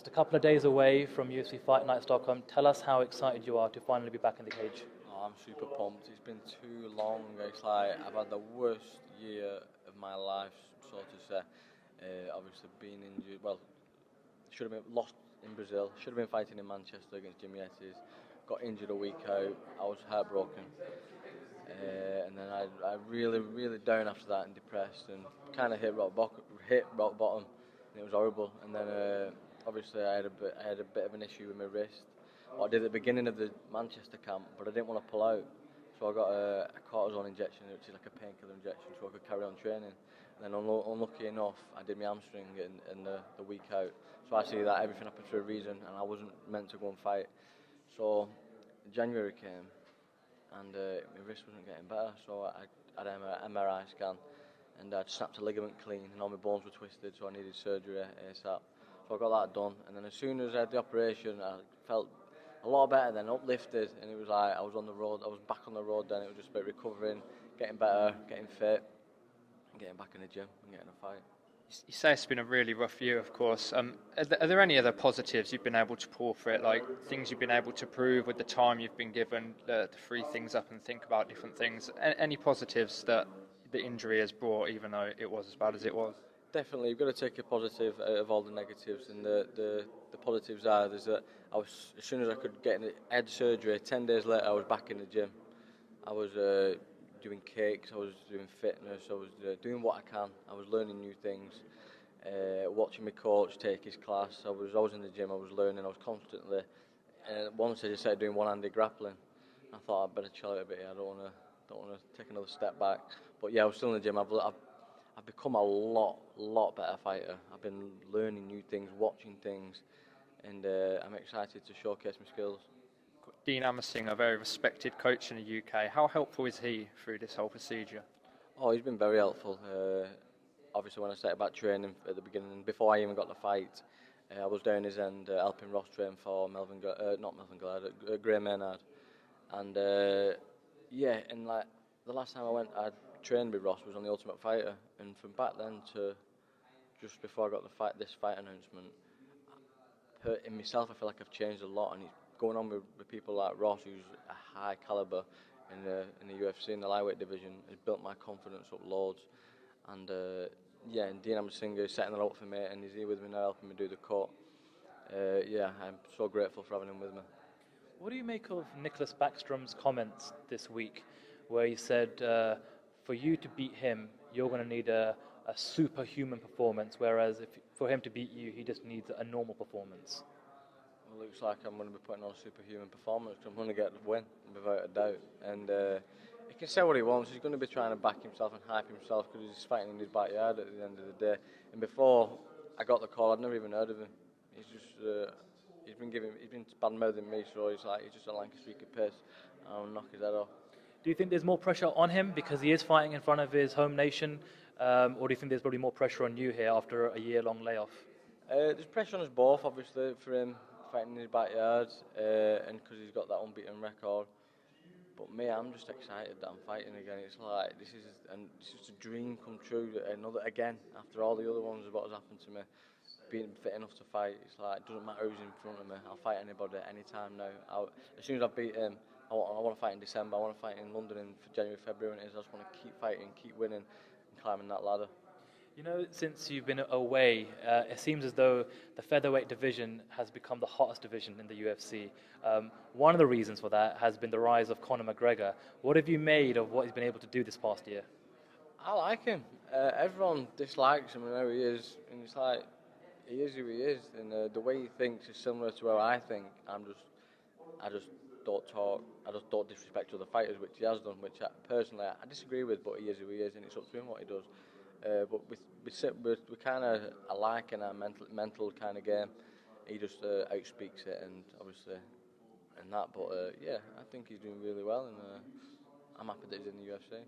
a couple of days away from UFC Fight Night Stockholm. Tell us how excited you are to finally be back in the cage. Oh, I'm super pumped. It's been too long. It's like I've had the worst year of my life, so to say. Obviously, being injured. Well, should have been lost in Brazil. Should have been fighting in Manchester against Jimmy Yetis. Got injured a week out. I was heartbroken. And then I really down after that and depressed and kind of hit rock bottom. And it was horrible. And then obviously I had a bit of an issue with my wrist. What I did at the beginning of the Manchester camp, but I didn't want to pull out. So I got a cortisone injection, which is like a painkiller injection, so I could carry on training. And then unlucky enough, I did my hamstring in the week out. So I see that everything happens for a reason, and I wasn't meant to go and fight. So January came, and my wrist wasn't getting better, so I had an MRI scan, and I'd snapped a ligament clean, and all my bones were twisted, so I needed surgery ASAP. So I got that done, and then as soon as I had the operation, I felt a lot better, then uplifted, and it was like I was on the road, I was back on the road then. It was just about recovering, getting better, getting fit, and getting back in the gym and getting a fight. You say it's been a really rough year, of course. Are there any other positives you've been able to pull for it, like things you've been able to prove with the time you've been given to free things up and think about different things? Any positives that the injury has brought, even though it was as bad as it was? Definitely, you've got to take a positive out of all the negatives, and the positives are that I was, as soon as I could get in the head surgery, 10 days later I was back in the gym. I was doing cakes, I was doing fitness, I was doing what I can, I was learning new things, watching my coach take his class. I was always in the gym, I was learning, I was constantly, once I just started doing one-handed grappling. I thought I'd better chill out a bit here. I don't want to take another step back. But yeah, I was still in the gym. I've become a lot better fighter. I've been learning new things, watching things, and I'm excited to showcase my skills. Dean Amersing, a very respected coach in the UK. How helpful is he through this whole procedure? Oh, he's been very helpful. Obviously, when I started back training at the beginning, before I even got the fight, I was down his end helping Ross train for Graham Maynard. And yeah, and like the last time I trained with Ross was on the Ultimate Fighter, and from back then to just before I got this fight announcement, in myself I feel like I've changed a lot, and it's going on with people like Ross, who's a high caliber in the UFC in the lightweight division, has built my confidence up loads. And yeah, and Dean Amersing is setting it up for me, and he's here with me now helping me do the cut. Yeah, I'm so grateful for having him with me. What do you make of Nicholas Backstrom's comments this week, where he said for you to beat him, you're going to need a superhuman performance, whereas for him to beat you, he just needs a normal performance? Well, it looks like I'm going to be putting on a superhuman performance, because I'm going to get the win, without a doubt. And he can say what he wants. He's going to be trying to back himself and hype himself, because he's fighting in his backyard at the end of the day. And before I got the call, I'd never even heard of him. He's just he's been bad-mouthing me, so he's just a lanky streak of piss. I'll knock his head off. Do you think there's more pressure on him because he is fighting in front of his home nation, or do you think there's probably more pressure on you here after a year-long layoff? There's pressure on us both, obviously, for him fighting in his backyard, and because he's got that unbeaten record. But me, I'm just excited that I'm fighting again. It's like this is just a dream come true. Again, after all the other ones, what has happened to me, being fit enough to fight. It's like, it doesn't matter who's in front of me. I'll fight anybody anytime now. As soon as I beat him, I want to fight in December. I want to fight in London in January, February, and I just want to keep fighting, keep winning, and climbing that ladder. You know, since you've been away, it seems as though the featherweight division has become the hottest division in the UFC. One of the reasons for that has been the rise of Conor McGregor. What have you made of what he's been able to do this past year? I like him. Everyone dislikes him and how he is, and it's like, he is who he is, and the way he thinks is similar to how I think. I just don't talk. I just don't disrespect other fighters, which he has done. Which personally I disagree with, but he is who he is, and it's up to him what he does. But we kind of alike in our mental kind of game. He just outspeaks it, and obviously, and that. But yeah, I think he's doing really well, and I'm happy that he's in the UFC.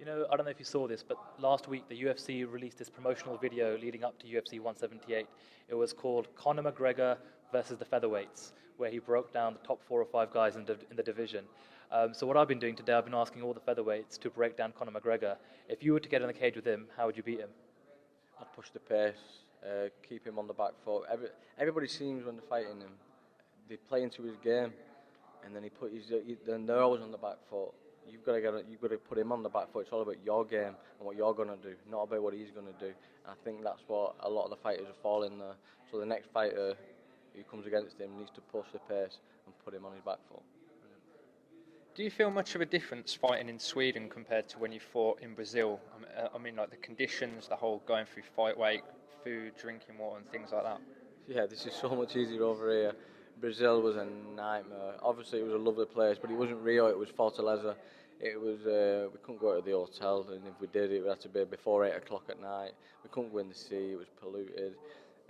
You know, I don't know if you saw this, but last week the UFC released this promotional video leading up to UFC 178. It was called Conor McGregor versus the Featherweights, where he broke down the top 4 or 5 guys in the division. So what I've been doing today, I've been asking all the featherweights to break down Conor McGregor. If you were to get in the cage with him, how would you beat him? I'd push the pace. keep him on the back foot. Everybody seems when they're fighting him, they play into his game, and then then they're always on the back foot. You've got to put him on the back foot. It's all about your game and what you're gonna do, not about what he's gonna do. And I think that's what a lot of the fighters are falling there. So the next fighter who comes against him needs to push the pace and put him on his back foot. Do you feel much of a difference fighting in Sweden compared to when you fought in Brazil? I mean, like the conditions, the whole going through fight weight, food, drinking water, and things like that. Yeah, this is so much easier over here. Brazil was a nightmare. Obviously, it was a lovely place, but it wasn't Rio. It was Fortaleza. It was we couldn't go to the hotel, and if we did, it would have to be before 8 o'clock at night. We couldn't go in the sea. It was polluted.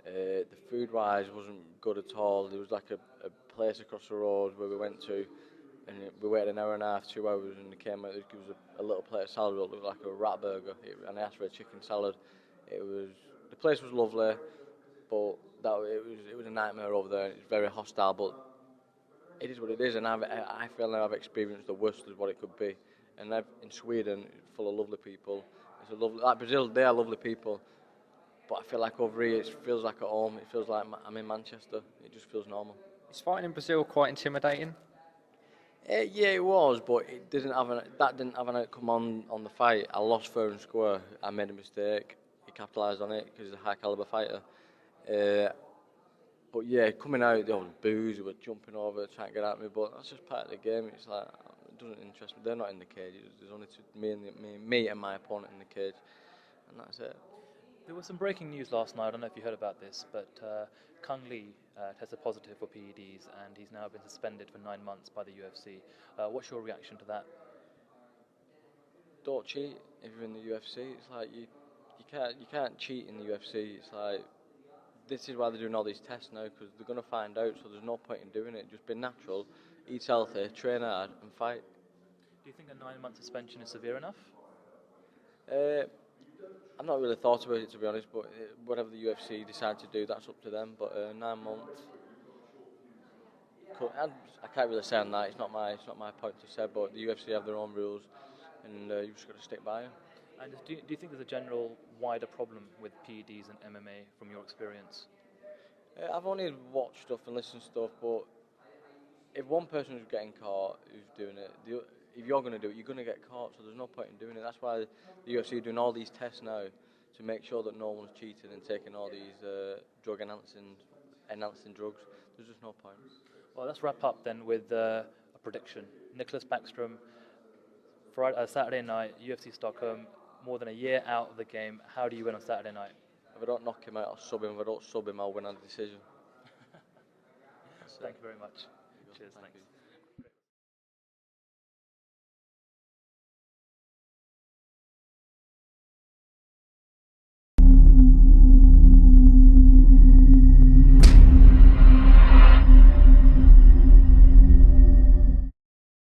The food-wise wasn't good at all. There was like a place across the road where we went to, and we waited an hour and a half, 2 hours, and they came out. It was a little plate of salad. It looked like a rat burger, and I asked for a chicken salad. The place was lovely, but it was a nightmare over there. It's very hostile, but it is what it is, and I feel now I've experienced the worst of what it could be. And in Sweden, it's full of lovely people. Like Brazil, they are lovely people, but I feel like over here it feels like at home. It feels like I'm in Manchester. It just feels normal. Is fighting in Brazil quite intimidating? Yeah, it was, but that didn't have an outcome on the fight. I lost fair and square. I made a mistake. He capitalised on it because he's a high caliber fighter. But yeah, coming out, there was booze, they were jumping over, trying to get at me, but that's just part of the game. It's like, it doesn't interest me. They're not in the cage. There's only me and my opponent in the cage, and that's it. There was some breaking news last night. I don't know if you heard about this, but Kung Lee tested positive for PEDs, and he's now been suspended for 9 months by the UFC. What's your reaction to that? Don't cheat if you're in the UFC. It's like you can't cheat in the UFC. It's like, this is why they're doing all these tests now, because they're going to find out, so there's no point in doing it. Just be natural, eat healthy, train hard, and fight. Do you think a 9-month suspension is severe enough? I've not really thought about it, to be honest, but whatever the UFC decide to do, that's up to them. But 9 months, I can't really say on that. It's not my point to say, but the UFC have their own rules, and you just got to stick by them. And do you think there's a general wider problem with PEDs and MMA from your experience? I've only watched stuff and listened to stuff, but if one person is getting caught who's doing it, if you're going to do it, you're going to get caught, so there's no point in doing it. That's why the UFC are doing all these tests now to make sure that no one's cheating and taking all these drug enhancing drugs. There's just no point. Well, let's wrap up then with a prediction. Nicholas Backstrom, Saturday night, UFC Stockholm, more than a year out of the game. How do you win on Saturday night? If I don't knock him out, I'll sub him. If I don't sub him, I'll win on decision. Thank you very much. Cheers, thanks.